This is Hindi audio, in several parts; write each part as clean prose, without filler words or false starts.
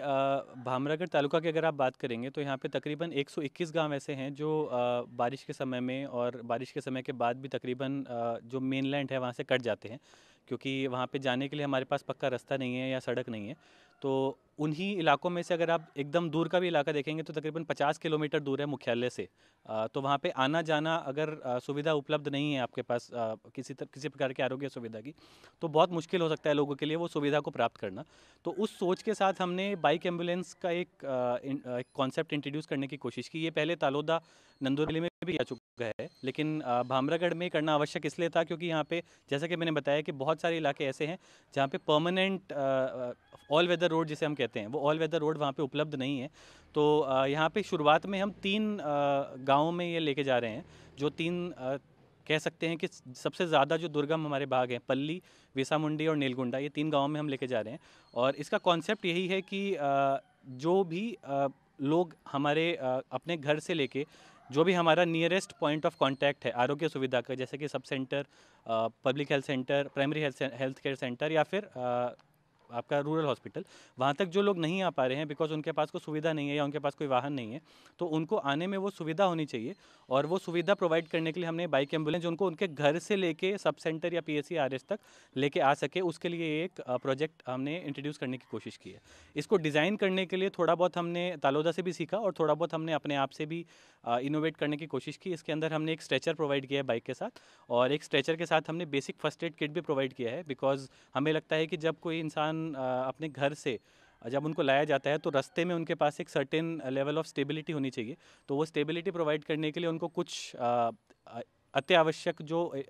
भामरागढ़ तालुका की अगर आप बात करेंगे तो यहाँ पे तकरीबन 121 गांव ऐसे हैं जो बारिश के समय में और बारिश के समय के बाद भी तकरीबन जो मेनलैंड है वहाँ से कट जाते हैं, क्योंकि वहाँ पे जाने के लिए हमारे पास पक्का रास्ता नहीं है या सड़क नहीं है। तो उन्हीं इलाकों में से अगर आप एकदम दूर का भी इलाका देखेंगे तो तकरीबन 50 किलोमीटर दूर है मुख्यालय से। तो वहाँ पे आना जाना अगर सुविधा उपलब्ध नहीं है आपके पास किसी प्रकार की आरोग्य सुविधा की, तो बहुत मुश्किल हो सकता है लोगों के लिए वो सुविधा को प्राप्त करना। तो उस सोच के साथ हमने बाइक एम्बुलेंस का एक कॉन्सेप्ट इंट्रोड्यूस करने की कोशिश की। ये पहले तालोदा नंदोली में भी आ चुका है, लेकिन भामरागढ़ में करना आवश्यक इसलिए था क्योंकि यहाँ पे जैसा कि मैंने बताया कि बहुत सारे इलाके ऐसे हैं जहाँ पे परमानेंट ऑल वेदर रोड जिसे हम कहते हैं, वो ऑल वेदर रोड वहाँ पे उपलब्ध नहीं है। तो यहाँ पे शुरुआत में हम 3 गाँवों में ये लेके जा रहे हैं, जो 3 कह सकते हैं कि सबसे ज़्यादा जो दुर्गम हमारे भाग हैं, पल्ली, वेसामुंडी और नीलगुंडा, ये 3 गाँवों में हम लेके जा रहे हैं। और इसका कॉन्सेप्ट यही है कि जो भी लोग हमारे अपने घर से लेके जो भी हमारा नियरेस्ट पॉइंट ऑफ कांटेक्ट है आरोग्य सुविधा का, जैसे कि sub centre, public health centre, primary health care centre या फिर आपका रूरल हॉस्पिटल, वहाँ तक जो लोग नहीं आ पा रहे हैं बिकॉज उनके पास कोई सुविधा नहीं है या उनके पास कोई वाहन नहीं है, तो उनको आने में वो सुविधा होनी चाहिए। और वो सुविधा प्रोवाइड करने के लिए हमने बाइक एम्बुलेंस जो उनको उनके घर से लेके सब सेंटर या पीएचसी आरएस तक लेके आ सके, उसके लिए एक प्रोजेक्ट हमने इंट्रोड्यूस करने की कोशिश की है। इसको डिज़ाइन करने के लिए थोड़ा बहुत हमने तालोदा से भी सीखा और थोड़ा बहुत हमने अपने आप से भी इनोवेट करने की कोशिश की। इसके अंदर हमने एक स्ट्रेचर प्रोवाइड किया है बाइक के साथ, और एक स्ट्रेचर के साथ हमने बेसिक फर्स्ट एड किट भी प्रोवाइड किया है। बिकॉज हमें लगता है कि जब कोई इंसान अपने घर से जब उनको लाया जाता है तो रास्ते में उनके पास एक सर्टेन लेवल ऑफ स्टेबिलिटी होनी चाहिए। तो वो स्टेबिलिटी प्रोवाइड करने के लिए उनको कुछ अत्यावश्यक जो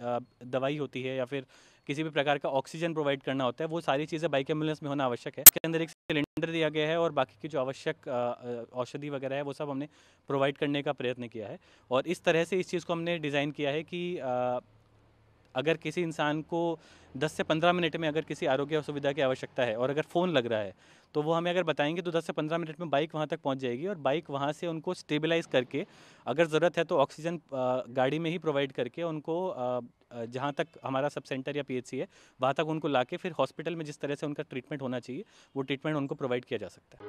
दवाई होती है या फिर किसी भी प्रकार का ऑक्सीजन प्रोवाइड करना होता है, वो सारी चीज़ें बाइक एम्बुलेंस में होना आवश्यक है। इसके अंदर एक सिलेंडर दिया गया है और बाकी की जो आवश्यक औषधि वगैरह है वो सब हमने प्रोवाइड करने का प्रयत्न किया है। और इस तरह से इस चीज़ को हमने डिज़ाइन किया है कि अगर किसी इंसान को 10 से 15 मिनट में अगर किसी आरोग्य सुविधा की आवश्यकता है और अगर फ़ोन लग रहा है, तो वो हमें अगर बताएंगे तो 10 से 15 मिनट में बाइक वहाँ तक पहुँच जाएगी और बाइक वहाँ से उनको स्टेबलाइज़ करके, अगर ज़रूरत है तो ऑक्सीजन गाड़ी में ही प्रोवाइड करके उनको जहाँ तक हमारा सब सेंटर या पीएचसी है वहाँ तक उनको लाके फिर हॉस्पिटल में जिस तरह से उनका ट्रीटमेंट होना चाहिए वो ट्रीटमेंट उनको प्रोवाइड किया जा सकता है।